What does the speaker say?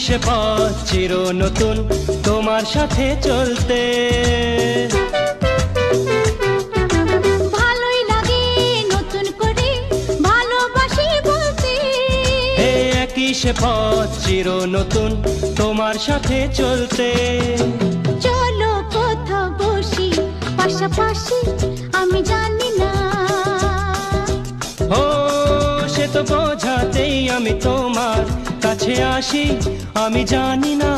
সে পথ চির নতুন তোমার সাথে চলতে। ভালোই লাগে নতুন করে ভালোবাসি বলতে। একই সে পথ চির নতুন তোমার সাথে চলতে। চলো কোথাও বসি পাশাপাশি, আমি জানি না। ও সে তো বোঝাতেই আমি তোমার কাছে আসি, আমি জানি না।